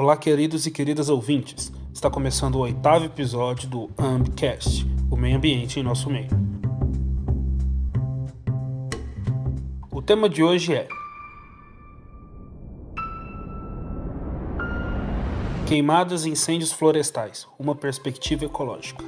Olá, queridos e queridas ouvintes. Está começando o 8º episódio do Ambcast, o meio ambiente em nosso meio. O tema de hoje é queimadas e incêndios florestais, uma perspectiva ecológica.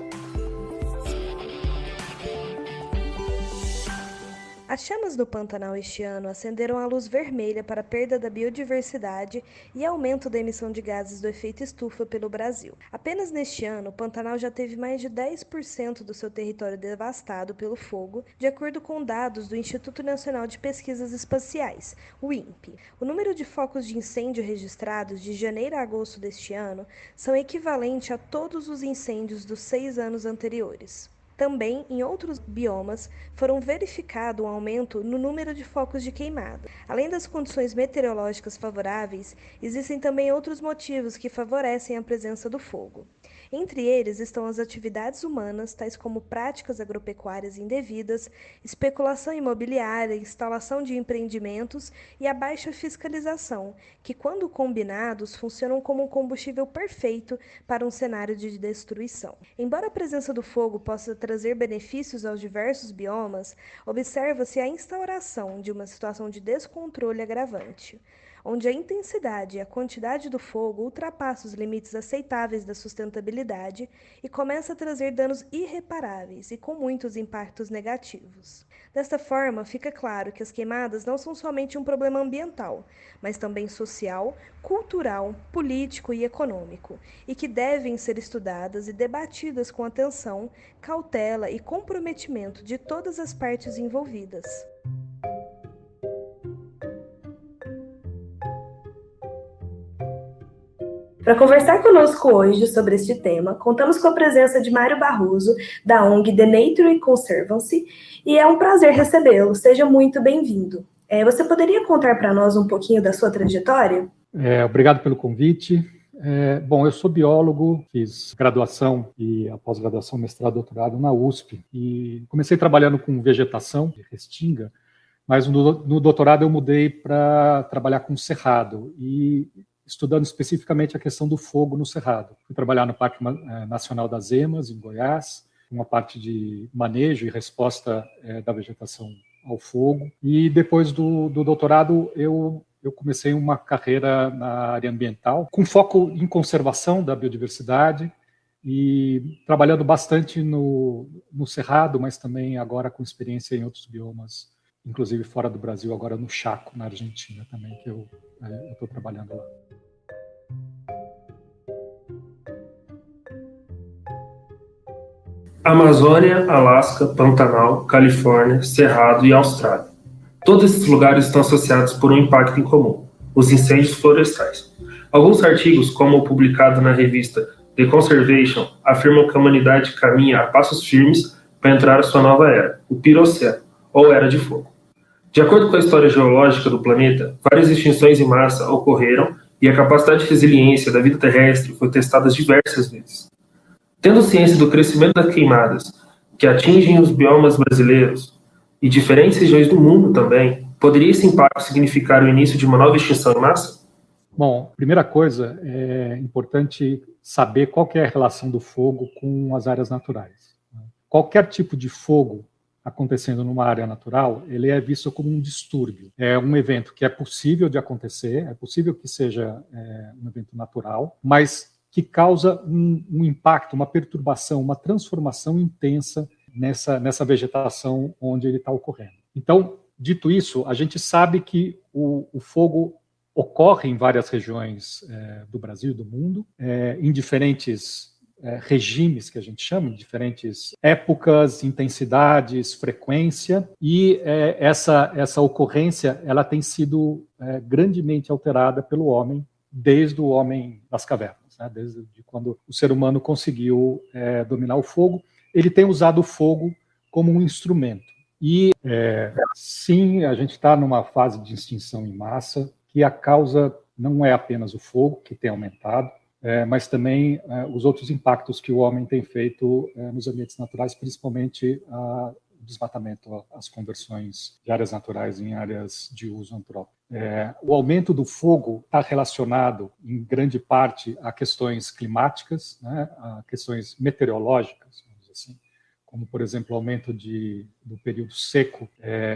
As chamas do Pantanal este ano acenderam a luz vermelha para a perda da biodiversidade e aumento da emissão de gases do efeito estufa pelo Brasil. Apenas neste ano, o Pantanal já teve mais de 10% do seu território devastado pelo fogo, de acordo com dados do Instituto Nacional de Pesquisas Espaciais, o INPE. O número de focos de incêndio registrados de janeiro a agosto deste ano são equivalentes a todos os incêndios dos 6 anos anteriores. Também, em outros biomas, foram verificado um aumento no número de focos de queimada. Além das condições meteorológicas favoráveis, existem também outros motivos que favorecem a presença do fogo. Entre eles estão as atividades humanas, tais como práticas agropecuárias indevidas, especulação imobiliária, instalação de empreendimentos e a baixa fiscalização, que, quando combinados, funcionam como um combustível perfeito para um cenário de destruição. Embora a presença do fogo possa trazer benefícios aos diversos biomas, observa-se a instauração de uma situação de descontrole agravante, onde a intensidade e a quantidade do fogo ultrapassa os limites aceitáveis da sustentabilidade e começa a trazer danos irreparáveis e com muitos impactos negativos. Desta forma, fica claro que as queimadas não são somente um problema ambiental, mas também social, cultural, político e econômico, e que devem ser estudadas e debatidas com atenção, cautela e comprometimento de todas as partes envolvidas. Para conversar conosco hoje sobre este tema, contamos com a presença de Mário Barroso, da ONG The Nature Conservancy, e é um prazer recebê-lo. Seja muito bem-vindo. Você poderia contar para nós um pouquinho da sua trajetória? Obrigado pelo convite. Bom, eu sou biólogo, fiz graduação e a pós-graduação, mestrado, doutorado na USP, e comecei trabalhando com vegetação, de restinga, mas no doutorado eu mudei para trabalhar com cerrado, e estudando especificamente a questão do fogo no cerrado. Fui trabalhar no Parque Nacional das Emas, em Goiás, uma parte de manejo e resposta da vegetação ao fogo. E depois do doutorado, eu comecei uma carreira na área ambiental, com foco em conservação da biodiversidade e trabalhando bastante no cerrado, mas também agora com experiência em outros biomas, inclusive fora do Brasil, agora no Chaco, na Argentina também, que eu estou trabalhando lá. Amazônia, Alasca, Pantanal, Califórnia, Cerrado e Austrália. Todos esses lugares estão associados por um impacto em comum, os incêndios florestais. Alguns artigos, como o publicado na revista The Conservation, afirmam que a humanidade caminha a passos firmes para entrar a sua nova era, o Piroceno, ou Era de Fogo. De acordo com a história geológica do planeta, várias extinções em massa ocorreram e a capacidade de resiliência da vida terrestre foi testada diversas vezes. Tendo ciência do crescimento das queimadas, que atingem os biomas brasileiros e diferentes regiões do mundo também, poderia esse impacto significar o início de uma nova extinção em massa? Bom, primeira coisa, é importante saber qual que é a relação do fogo com as áreas naturais. Qualquer tipo de fogo acontecendo numa área natural, ele é visto como um distúrbio. É um evento que é possível de acontecer, é possível que seja um evento natural, mas que causa um impacto, uma perturbação, uma transformação intensa nessa vegetação onde ele está ocorrendo. Então, dito isso, a gente sabe que o fogo ocorre em várias regiões do Brasil e do mundo, em diferentes regimes, que a gente chama, diferentes épocas, intensidades, frequência, e essa ocorrência ela tem sido grandemente alterada pelo homem, desde o homem das cavernas, né? Desde quando o ser humano conseguiu dominar o fogo. Ele tem usado o fogo como um instrumento. E, sim, a gente está numa fase de extinção em massa, que a causa não é apenas o fogo, que tem aumentado, mas também os outros impactos que o homem tem feito nos ambientes naturais, principalmente a desmatamento, as conversões de áreas naturais em áreas de uso antrópico. O aumento do fogo está relacionado, em grande parte, a questões climáticas, né, a questões meteorológicas, vamos dizer assim, como, por exemplo, o aumento do período seco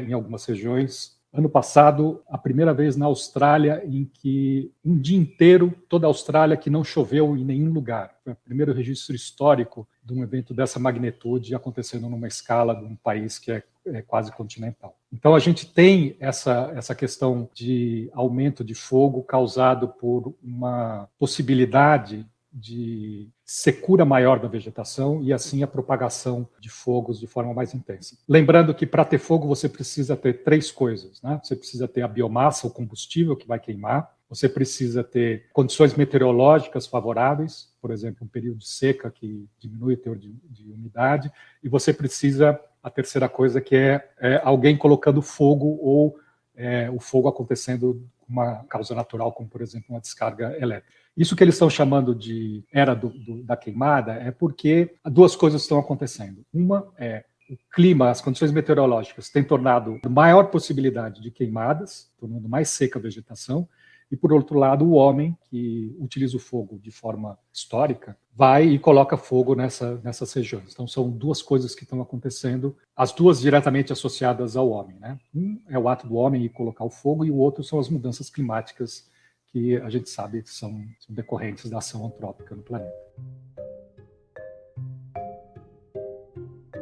em algumas regiões. Ano passado, a primeira vez na Austrália em que um dia inteiro, toda a Austrália, que não choveu em nenhum lugar. Foi o primeiro registro histórico de um evento dessa magnitude acontecendo numa escala de um país que é quase continental. Então, a gente tem essa questão de aumento de fogo causado por uma possibilidade de secura maior da vegetação e, assim, a propagação de fogos de forma mais intensa. Lembrando que, para ter fogo, você precisa ter 3 coisas, né? Você precisa ter a biomassa, o combustível que vai queimar, você precisa ter condições meteorológicas favoráveis, por exemplo, um período de seca que diminui o teor de umidade, e você precisa, a terceira coisa, que é alguém colocando fogo ou o fogo acontecendo com uma causa natural, como, por exemplo, uma descarga elétrica. Isso que eles estão chamando de era da queimada é porque 2 coisas estão acontecendo. Uma é o clima, as condições meteorológicas têm tornado maior possibilidade de queimadas, tornando mais seca a vegetação, e, por outro lado, o homem, que utiliza o fogo de forma histórica, vai e coloca fogo nessas regiões. Então, são 2 coisas que estão acontecendo, as 2 diretamente associadas ao homem, né? Um é o ato do homem ir colocar o fogo, e o outro são as mudanças climáticas que a gente sabe que são decorrentes da ação antrópica no planeta.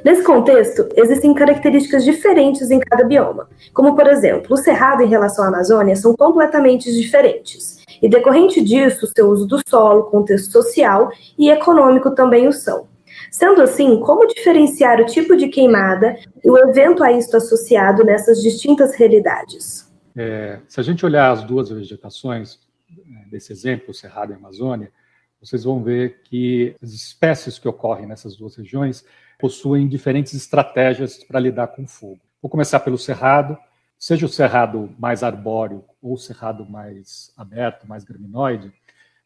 Nesse contexto, existem características diferentes em cada bioma, como, por exemplo, o Cerrado em relação à Amazônia são completamente diferentes, e decorrente disso, seu uso do solo, contexto social e econômico também o são. Sendo assim, como diferenciar o tipo de queimada e o evento a isto associado nessas distintas realidades? Se a gente olhar as 2 vegetações desse exemplo, Cerrado e Amazônia, vocês vão ver que as espécies que ocorrem nessas 2 regiões possuem diferentes estratégias para lidar com o fogo. Vou começar pelo Cerrado. Seja o Cerrado mais arbóreo ou o Cerrado mais aberto, mais graminoide,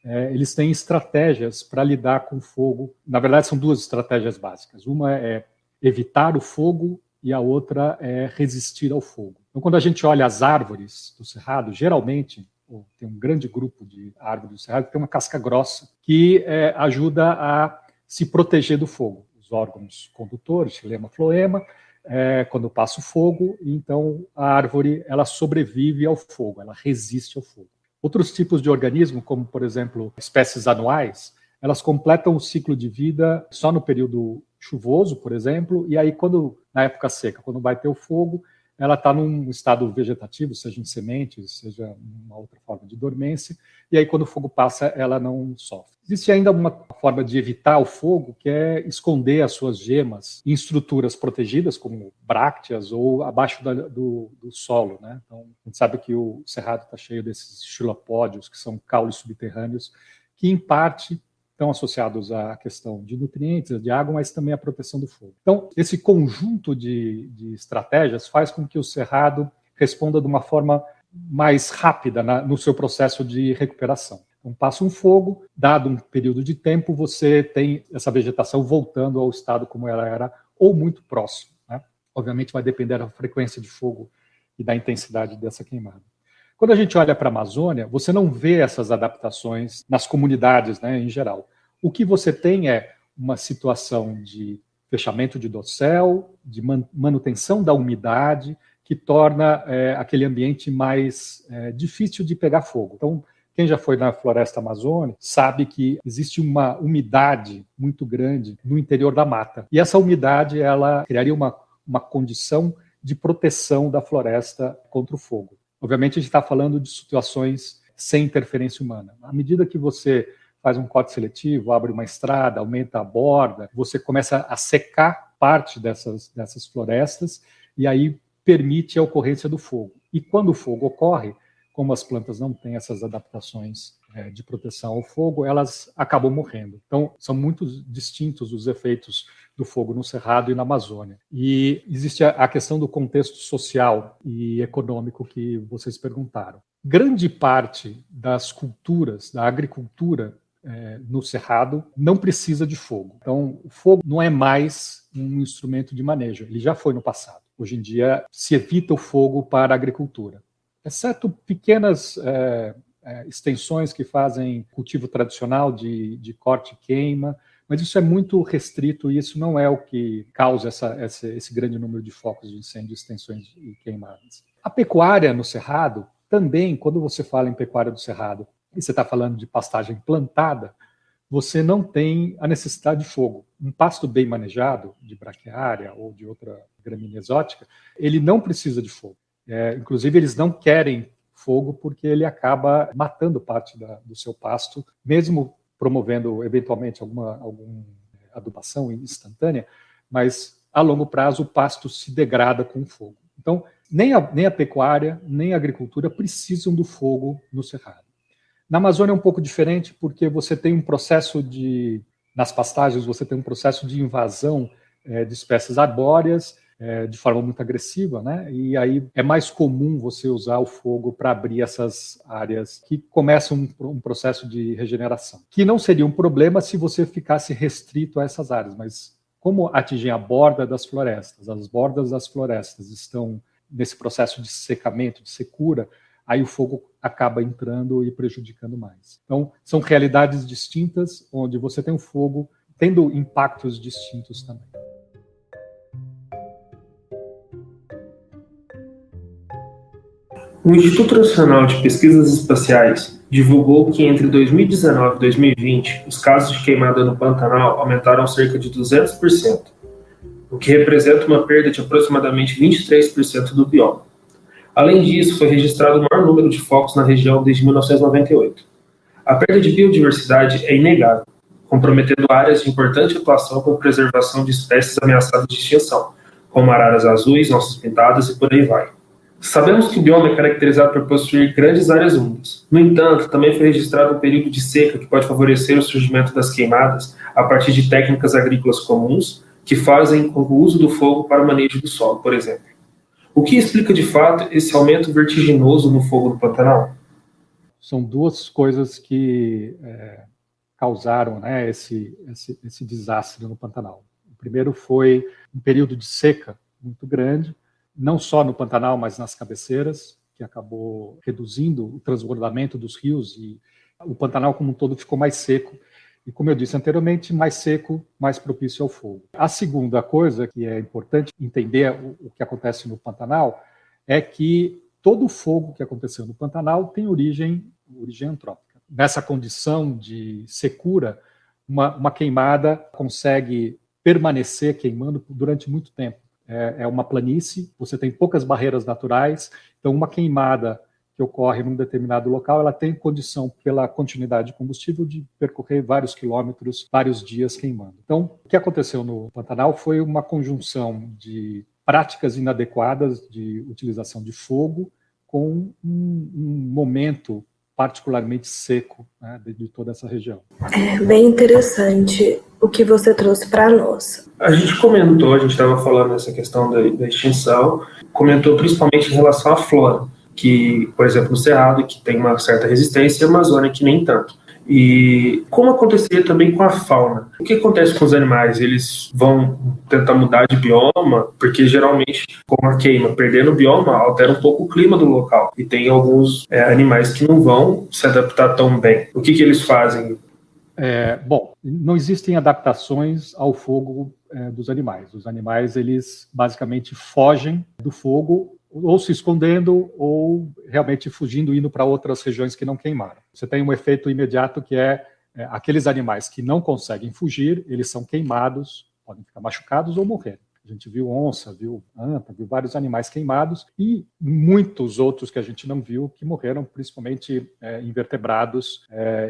eles têm estratégias para lidar com o fogo. Na verdade, são 2 estratégias básicas. Uma é evitar o fogo e a outra é resistir ao fogo. Então, quando a gente olha as árvores do Cerrado, geralmente tem um grande grupo de árvores do Cerrado que tem uma casca grossa que ajuda a se proteger do fogo. Os órgãos condutores, xilema, floema, quando passa o fogo, então a árvore ela sobrevive ao fogo, ela resiste ao fogo. Outros tipos de organismo, como, por exemplo, espécies anuais, elas completam o ciclo de vida só no período chuvoso, por exemplo, e aí, na época seca, quando vai ter o fogo, ela está num estado vegetativo, seja em sementes, seja uma outra forma de dormência, e aí quando o fogo passa, ela não sofre. Existe ainda uma forma de evitar o fogo, que é esconder as suas gemas em estruturas protegidas, como brácteas ou abaixo do solo, né? Então, a gente sabe que o Cerrado está cheio desses xilopódios, que são caules subterrâneos, que em parte estão associados à questão de nutrientes, de água, mas também à proteção do fogo. Então, esse conjunto de estratégias faz com que o Cerrado responda de uma forma mais rápida no seu processo de recuperação. Então, passa um fogo, dado um período de tempo, você tem essa vegetação voltando ao estado como ela era, ou muito próximo, né? Obviamente vai depender da frequência de fogo e da intensidade dessa queimada. Quando a gente olha para a Amazônia, você não vê essas adaptações nas comunidades, né, em geral. O que você tem é uma situação de fechamento de dossel, de manutenção da umidade, que torna aquele ambiente mais difícil de pegar fogo. Então, quem já foi na floresta amazônica sabe que existe uma umidade muito grande no interior da mata. E essa umidade ela criaria uma condição de proteção da floresta contra o fogo. Obviamente, a gente está falando de situações sem interferência humana. À medida que você faz um corte seletivo, abre uma estrada, aumenta a borda, você começa a secar parte dessas florestas e aí permite a ocorrência do fogo. E quando o fogo ocorre, como as plantas não têm essas adaptações de proteção ao fogo, elas acabam morrendo. Então, são muito distintos os efeitos do fogo no Cerrado e na Amazônia. E existe a questão do contexto social e econômico que vocês perguntaram. Grande parte das culturas, da agricultura no Cerrado, não precisa de fogo. Então, o fogo não é mais um instrumento de manejo. Ele já foi no passado. Hoje em dia, se evita o fogo para a agricultura. Exceto pequenas extensões que fazem cultivo tradicional de corte e queima, mas isso é muito restrito e isso não é o que causa esse grande número de focos de incêndio, extensões e queimadas. A pecuária no Cerrado, também, quando você fala em pecuária do Cerrado, e você está falando de pastagem plantada, você não tem a necessidade de fogo. Um pasto bem manejado, de braquiária ou de outra gramínea exótica, ele não precisa de fogo. Inclusive, eles não querem fogo porque ele acaba matando parte do seu pasto, mesmo promovendo, eventualmente, alguma adubação instantânea, mas, a longo prazo, o pasto se degrada com o fogo. Então, nem a pecuária, nem a agricultura precisam do fogo no Cerrado. Na Amazônia é um pouco diferente, porque você tem um processo nas pastagens, você tem um processo de invasão de espécies arbóreas de forma muito agressiva, né? E aí é mais comum você usar o fogo para abrir essas áreas que começam um processo de regeneração, que não seria um problema se você ficasse restrito a essas áreas, mas como atingem a borda das florestas, as bordas das florestas estão nesse processo de secamento, de secura, aí o fogo acaba entrando e prejudicando mais. Então, são realidades distintas, onde você tem o fogo tendo impactos distintos também. O Instituto Nacional de Pesquisas Espaciais divulgou que entre 2019 e 2020, os casos de queimada no Pantanal aumentaram cerca de 200%, o que representa uma perda de aproximadamente 23% do bioma. Além disso, foi registrado o maior número de focos na região desde 1998. A perda de biodiversidade é inegável, comprometendo áreas de importante atuação para a preservação de espécies ameaçadas de extinção, como araras azuis, onças pintadas e por aí vai. Sabemos que o bioma é caracterizado por possuir grandes áreas úmidas. No entanto, também foi registrado um período de seca que pode favorecer o surgimento das queimadas a partir de técnicas agrícolas comuns que fazem o uso do fogo para o manejo do solo, por exemplo. O que explica de fato esse aumento vertiginoso no fogo do Pantanal? São duas coisas que causaram, né, esse desastre no Pantanal. O primeiro foi um período de seca muito grande, não só no Pantanal, mas nas cabeceiras, que acabou reduzindo o transbordamento dos rios e o Pantanal como um todo ficou mais seco. E, como eu disse anteriormente, mais seco, mais propício ao fogo. A segunda coisa que é importante entender o que acontece no Pantanal é que todo o fogo que aconteceu no Pantanal tem origem antrópica. Nessa condição de secura, uma queimada consegue permanecer queimando durante muito tempo. É uma planície, você tem poucas barreiras naturais, então uma queimada que ocorre num determinado local, ela tem condição, pela continuidade de combustível, de percorrer vários quilômetros, vários dias queimando. Então, o que aconteceu no Pantanal foi uma conjunção de práticas inadequadas de utilização de fogo com um momento particularmente seco, né, de toda essa região. É bem interessante o que você trouxe para nós. A gente estava falando nessa questão da extinção, comentou principalmente em relação à flora, que, por exemplo, no Cerrado, que tem uma certa resistência, e a Amazônia, que nem tanto. E como aconteceria também com a fauna? O que acontece com os animais? Eles vão tentar mudar de bioma, porque geralmente, com a queima, perdendo o bioma, altera um pouco o clima do local. E tem alguns animais que não vão se adaptar tão bem. O que eles fazem? Bom, não existem adaptações ao fogo dos animais. Os animais, eles basicamente fogem do fogo, ou se escondendo, ou realmente fugindo, indo para outras regiões que não queimaram. Você tem um efeito imediato que é aqueles animais que não conseguem fugir, eles são queimados, podem ficar machucados ou morrer. A gente viu onça, viu anta, viu vários animais queimados e muitos outros que a gente não viu que morreram, principalmente invertebrados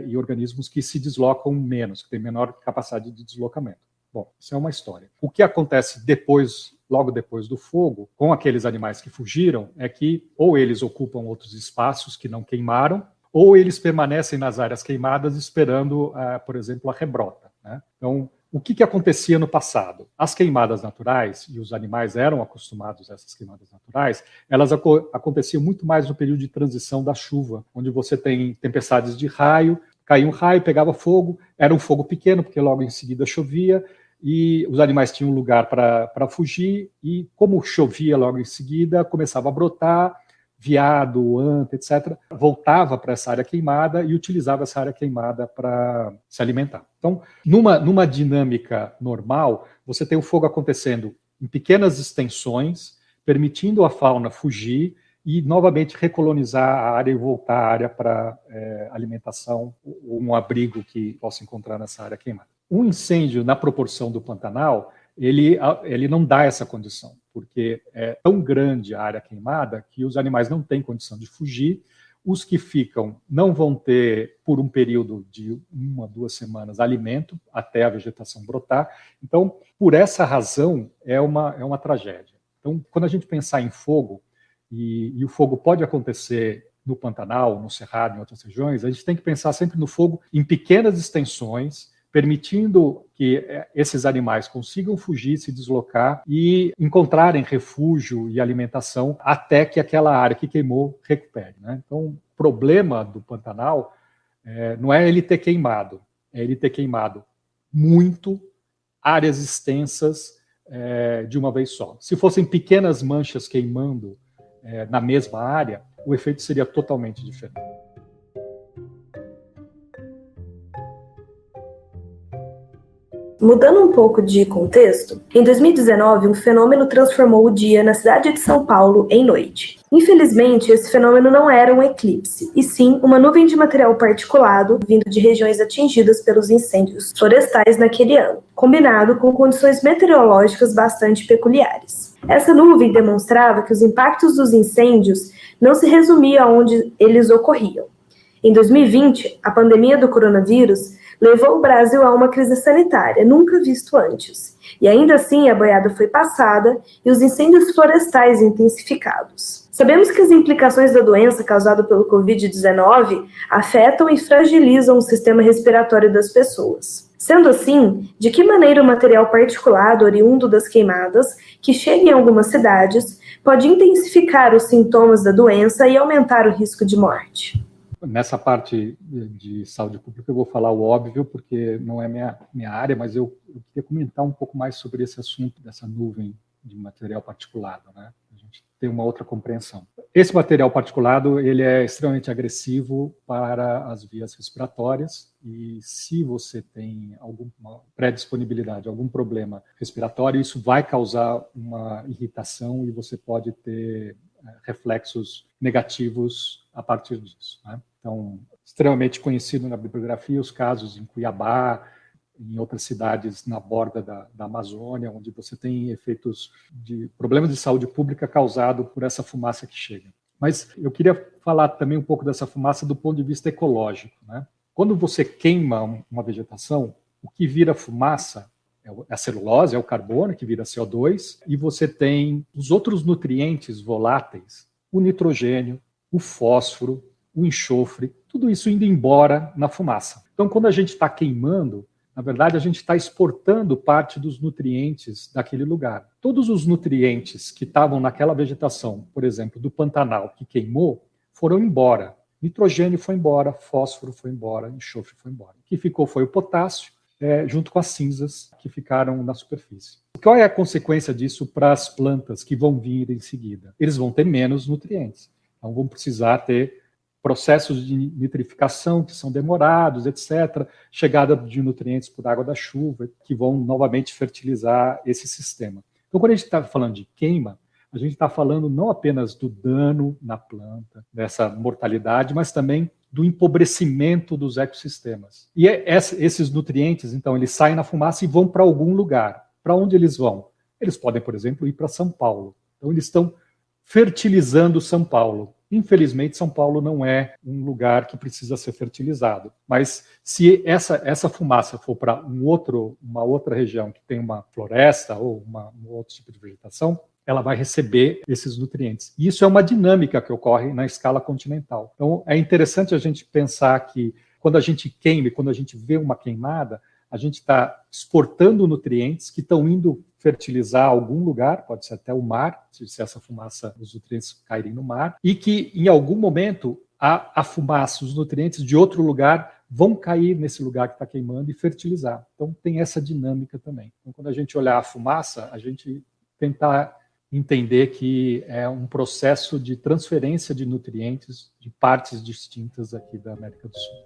e organismos que se deslocam menos, que têm menor capacidade de deslocamento. Bom, isso é uma história. O que acontece logo depois do fogo, com aqueles animais que fugiram, é que ou eles ocupam outros espaços que não queimaram, ou eles permanecem nas áreas queimadas esperando, por exemplo, a rebrota, né? Então, o que acontecia no passado? As queimadas naturais, e os animais eram acostumados a essas queimadas naturais, elas aconteciam muito mais no período de transição da chuva, onde você tem tempestades de raio, caía um raio, pegava fogo, era um fogo pequeno, porque logo em seguida chovia, e os animais tinham lugar para fugir, e como chovia logo em seguida, começava a brotar, veado, anta, etc., voltava para essa área queimada e utilizava essa área queimada para se alimentar. Então, numa dinâmica normal, você tem o fogo acontecendo em pequenas extensões, permitindo a fauna fugir e novamente recolonizar a área e voltar à área para alimentação ou um abrigo que possa encontrar nessa área queimada. Um incêndio na proporção do Pantanal, ele não dá essa condição, porque é tão grande a área queimada que os animais não têm condição de fugir. Os que ficam não vão ter, por um período de 1 a 2 semanas, alimento até a vegetação brotar. Então, por essa razão, é uma tragédia. Então, quando a gente pensar em fogo, e o fogo pode acontecer no Pantanal, no Cerrado, em outras regiões, a gente tem que pensar sempre no fogo em pequenas extensões, permitindo que esses animais consigam fugir, se deslocar e encontrarem refúgio e alimentação até que aquela área que queimou recupere, né? Então, o problema do Pantanal não é ele ter queimado, é ele ter queimado muito, áreas extensas de uma vez só. Se fossem pequenas manchas queimando na mesma área, o efeito seria totalmente diferente. Mudando um pouco de contexto, em 2019 um fenômeno transformou o dia na cidade de São Paulo em noite. Infelizmente, esse fenômeno não era um eclipse, e sim uma nuvem de material particulado vindo de regiões atingidas pelos incêndios florestais naquele ano, combinado com condições meteorológicas bastante peculiares. Essa nuvem demonstrava que os impactos dos incêndios não se resumiam a onde eles ocorriam. Em 2020, a pandemia do coronavírus levou o Brasil a uma crise sanitária nunca visto antes. E ainda assim, a boiada foi passada e os incêndios florestais intensificados. Sabemos que as implicações da doença causada pelo Covid-19 afetam e fragilizam o sistema respiratório das pessoas. Sendo assim, de que maneira o material particulado oriundo das queimadas, que chega em algumas cidades, pode intensificar os sintomas da doença e aumentar o risco de morte? Nessa parte de saúde pública eu vou falar o óbvio, porque não é minha área, mas eu queria comentar um pouco mais sobre esse assunto dessa nuvem de material particulado, né? A gente tem uma outra compreensão. Esse material particulado, ele é extremamente agressivo para as vias respiratórias, e se você tem alguma predisponibilidade, algum problema respiratório, isso vai causar uma irritação e você pode ter reflexos negativos a partir disso, né? Então, extremamente conhecido na bibliografia os casos em Cuiabá, em outras cidades na borda da Amazônia, onde você tem efeitos de problemas de saúde pública causados por essa fumaça que chega. Mas eu queria falar também um pouco dessa fumaça do ponto de vista ecológico, né? Quando você queima uma vegetação, o que vira fumaça é a celulose, é o carbono, que vira CO2, e você tem os outros nutrientes voláteis, o nitrogênio, o fósforo, o enxofre, tudo isso indo embora na fumaça. Então, quando a gente está queimando, na verdade, a gente está exportando parte dos nutrientes daquele lugar. Todos os nutrientes que estavam naquela vegetação, por exemplo, do Pantanal, que queimou, foram embora. Nitrogênio foi embora, fósforo foi embora, enxofre foi embora. O que ficou foi o potássio, junto com as cinzas que ficaram na superfície. Qual é a consequência disso para as plantas que vão vir em seguida? Eles vão ter menos nutrientes. Então, vão precisar ter processos de nitrificação que são demorados, etc., chegada de nutrientes por água da chuva, que vão novamente fertilizar esse sistema. Então, quando a gente está falando de queima, a gente está falando não apenas do dano na planta, dessa mortalidade, mas também do empobrecimento dos ecossistemas. E esses nutrientes, então, eles saem na fumaça e vão para algum lugar. Para onde eles vão? Eles podem, por exemplo, ir para São Paulo. Então, eles estão fertilizando São Paulo. Infelizmente, São Paulo não é um lugar que precisa ser fertilizado. Mas se essa fumaça for para uma outra região que tem uma floresta ou um outro tipo de vegetação, ela vai receber esses nutrientes. E isso é uma dinâmica que ocorre na escala continental. Então, é interessante a gente pensar que quando a gente queima e quando a gente vê uma queimada, a gente está exportando nutrientes que estão indo fertilizar algum lugar, pode ser até o mar, se essa fumaça, os nutrientes caírem no mar, e que em algum momento a fumaça, os nutrientes de outro lugar vão cair nesse lugar que está queimando e fertilizar. Então, tem essa dinâmica também. Então, quando a gente olhar a fumaça, a gente tentar entender que é um processo de transferência de nutrientes de partes distintas aqui da América do Sul.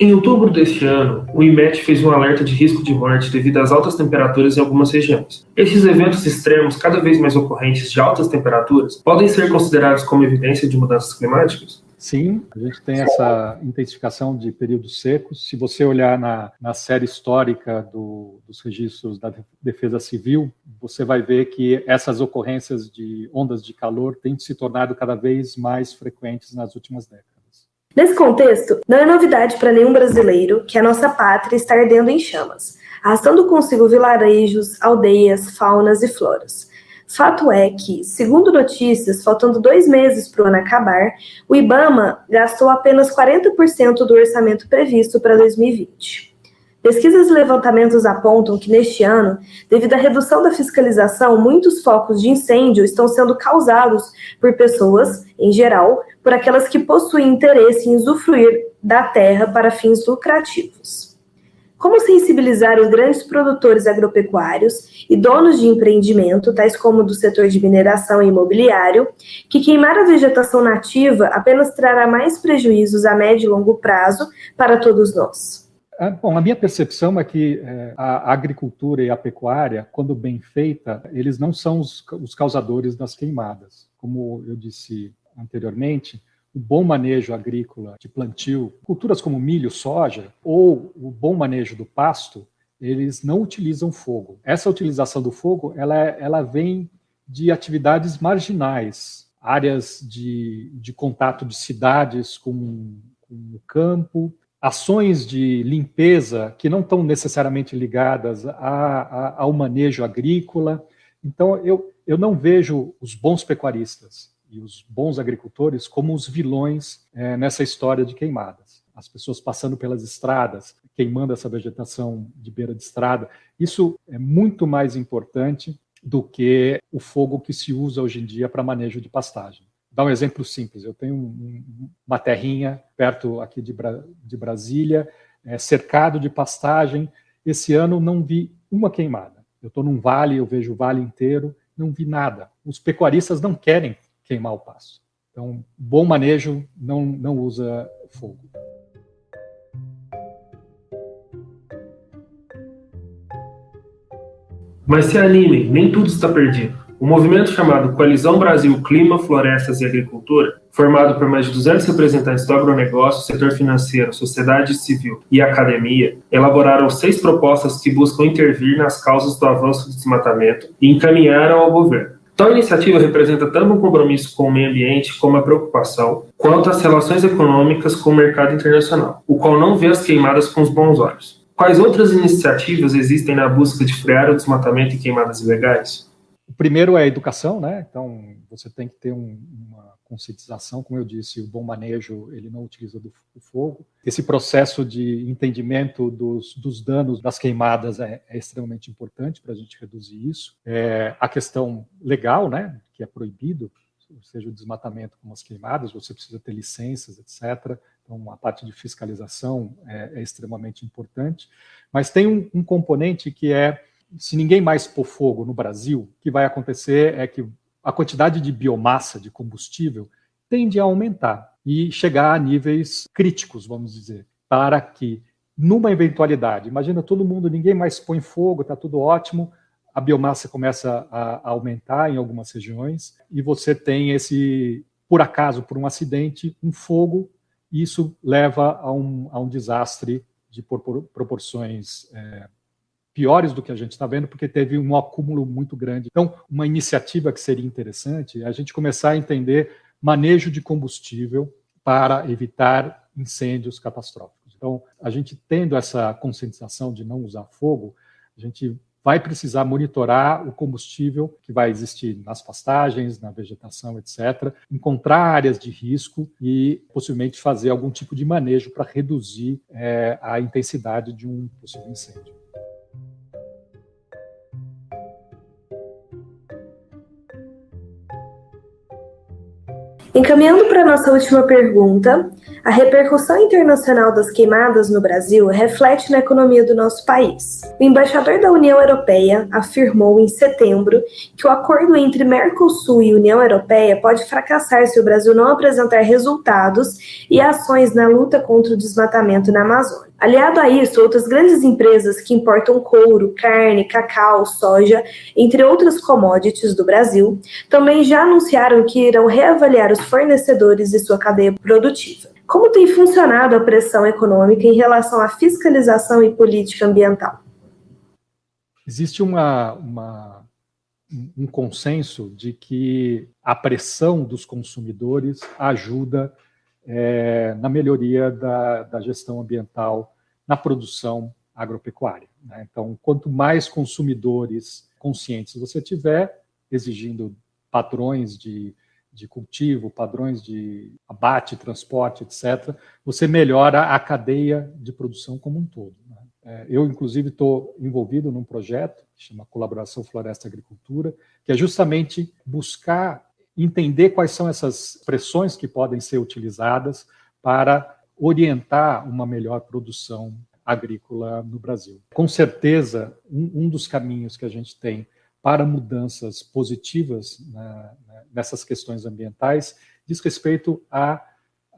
Em outubro deste ano, o IMET fez um alerta de risco de morte devido às altas temperaturas em algumas regiões. Esses eventos extremos, cada vez mais ocorrentes de altas temperaturas, podem ser considerados como evidência de mudanças climáticas? Sim, a gente tem essa intensificação de períodos secos. Se você olhar na série histórica dos registros da Defesa Civil, você vai ver que essas ocorrências de ondas de calor têm se tornado cada vez mais frequentes nas últimas décadas. Nesse contexto, não é novidade para nenhum brasileiro que a nossa pátria está ardendo em chamas, arrastando consigo vilarejos, aldeias, faunas e floras. Fato é que, segundo notícias, faltando 2 meses para o ano acabar, o IBAMA gastou apenas 40% do orçamento previsto para 2020. Pesquisas e levantamentos apontam que, neste ano, devido à redução da fiscalização, muitos focos de incêndio estão sendo causados por pessoas, em geral, por aquelas que possuem interesse em usufruir da terra para fins lucrativos. Como sensibilizar os grandes produtores agropecuários e donos de empreendimento, tais como do setor de mineração e imobiliário, que queimar a vegetação nativa apenas trará mais prejuízos a médio e longo prazo para todos nós? Bom, a minha percepção é que a agricultura e a pecuária, quando bem feita, eles não são os causadores das queimadas. Como eu disse anteriormente, o bom manejo agrícola de plantio, culturas como milho, soja, ou o bom manejo do pasto, eles não utilizam fogo. Essa utilização do fogo, ela vem de atividades marginais, áreas de contato de cidades com o campo, ações de limpeza que não estão necessariamente ligadas ao manejo agrícola. Então, eu não vejo os bons pecuaristas e os bons agricultores como os vilões nessa história de queimadas. As pessoas passando pelas estradas, queimando essa vegetação de beira de estrada, isso é muito mais importante do que o fogo que se usa hoje em dia para manejo de pastagem. Vou dar um exemplo simples. Eu tenho uma terrinha perto aqui de Brasília, cercado de pastagem. Esse ano não vi uma queimada. Eu estou num vale, eu vejo o vale inteiro, não vi nada. Os pecuaristas não querem queimar o pasto. Então, bom manejo não usa fogo. Mas se animem, nem tudo está perdido. O movimento chamado Coalizão Brasil Clima, Florestas e Agricultura, formado por mais de 200 representantes do agronegócio, setor financeiro, sociedade civil e academia, elaboraram 6 propostas que buscam intervir nas causas do avanço do desmatamento e encaminharam ao governo. Tal iniciativa representa tanto um compromisso com o meio ambiente como a preocupação quanto às relações econômicas com o mercado internacional, o qual não vê as queimadas com os bons olhos. Quais outras iniciativas existem na busca de frear o desmatamento e queimadas ilegais? O primeiro é a educação, né? Então, você tem que ter uma conscientização, como eu disse, o bom manejo, ele não utiliza do fogo. Esse processo de entendimento dos danos das queimadas é extremamente importante para a gente reduzir isso. A questão legal, né? Que é proibido, seja o desmatamento como as queimadas, você precisa ter licenças, etc. Então, a parte de fiscalização é extremamente importante. Mas tem um componente que se ninguém mais pôr fogo no Brasil, o que vai acontecer é que a quantidade de biomassa, de combustível, tende a aumentar e chegar a níveis críticos, vamos dizer, para que, numa eventualidade, imagina todo mundo, ninguém mais põe fogo, está tudo ótimo, a biomassa começa a aumentar em algumas regiões e você tem por acaso, por um acidente, um fogo, e isso leva a um desastre de proporções piores do que a gente está vendo, porque teve um acúmulo muito grande. Então, uma iniciativa que seria interessante é a gente começar a entender manejo de combustível para evitar incêndios catastróficos. Então, a gente tendo essa conscientização de não usar fogo, a gente vai precisar monitorar o combustível que vai existir nas pastagens, na vegetação, etc., encontrar áreas de risco e possivelmente fazer algum tipo de manejo para reduzir a intensidade de um possível incêndio. Encaminhando para a nossa última pergunta, a repercussão internacional das queimadas no Brasil reflete na economia do nosso país. O embaixador da União Europeia afirmou em setembro que o acordo entre Mercosul e União Europeia pode fracassar se o Brasil não apresentar resultados e ações na luta contra o desmatamento na Amazônia. Aliado a isso, outras grandes empresas que importam couro, carne, cacau, soja, entre outras commodities do Brasil, também já anunciaram que irão reavaliar os fornecedores e sua cadeia produtiva. Como tem funcionado a pressão econômica em relação à fiscalização e política ambiental? Existe um consenso de que a pressão dos consumidores ajuda na melhoria da gestão ambiental na produção agropecuária, né? Então, quanto mais consumidores conscientes você tiver, exigindo padrões de cultivo, padrões de abate, transporte, etc., você melhora a cadeia de produção como um todo, né? Eu, inclusive, estou envolvido num projeto que chama Colaboração Floresta e Agricultura, que é justamente buscar entender quais são essas pressões que podem ser utilizadas para orientar uma melhor produção agrícola no Brasil. Com certeza, um dos caminhos que a gente tem para mudanças positivas nessas questões ambientais diz respeito à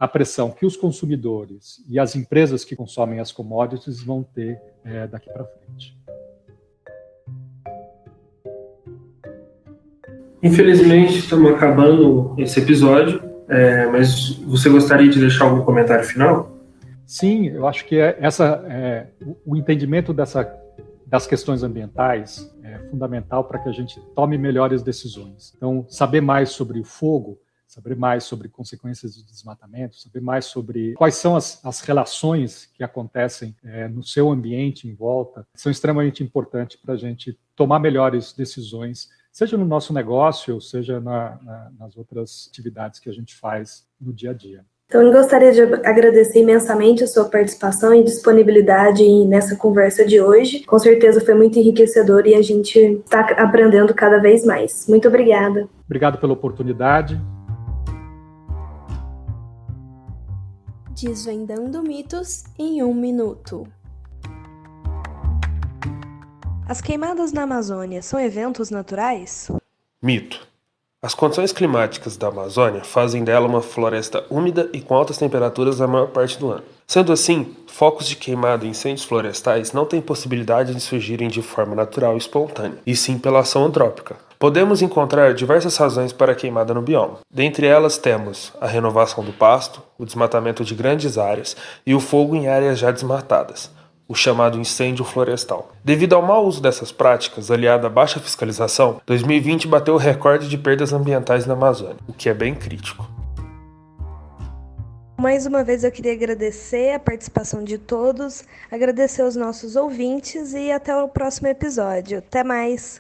pressão que os consumidores e as empresas que consomem as commodities vão ter daqui para frente. Infelizmente, estamos acabando esse episódio, mas você gostaria de deixar algum comentário final? Sim, eu acho que o entendimento das questões ambientais é fundamental para que a gente tome melhores decisões. Então, saber mais sobre o fogo, saber mais sobre consequências de desmatamento, saber mais sobre quais são as relações que acontecem no seu ambiente em volta, são extremamente importantes para a gente tomar melhores decisões, seja no nosso negócio, ou seja nas outras atividades que a gente faz no dia a dia. Então, eu gostaria de agradecer imensamente a sua participação e disponibilidade nessa conversa de hoje. Com certeza foi muito enriquecedor e a gente está aprendendo cada vez mais. Muito obrigada. Obrigado pela oportunidade. Desvendando mitos em 1 minuto. As queimadas na Amazônia são eventos naturais? Mito. As condições climáticas da Amazônia fazem dela uma floresta úmida e com altas temperaturas a maior parte do ano. Sendo assim, focos de queimada e incêndios florestais não têm possibilidade de surgirem de forma natural e espontânea, e sim pela ação antrópica. Podemos encontrar diversas razões para a queimada no bioma. Dentre elas temos a renovação do pasto, o desmatamento de grandes áreas e o fogo em áreas já desmatadas, o chamado incêndio florestal. Devido ao mau uso dessas práticas, aliado à baixa fiscalização, 2020 bateu o recorde de perdas ambientais na Amazônia, o que é bem crítico. Mais uma vez eu queria agradecer a participação de todos, agradecer aos nossos ouvintes e até o próximo episódio. Até mais!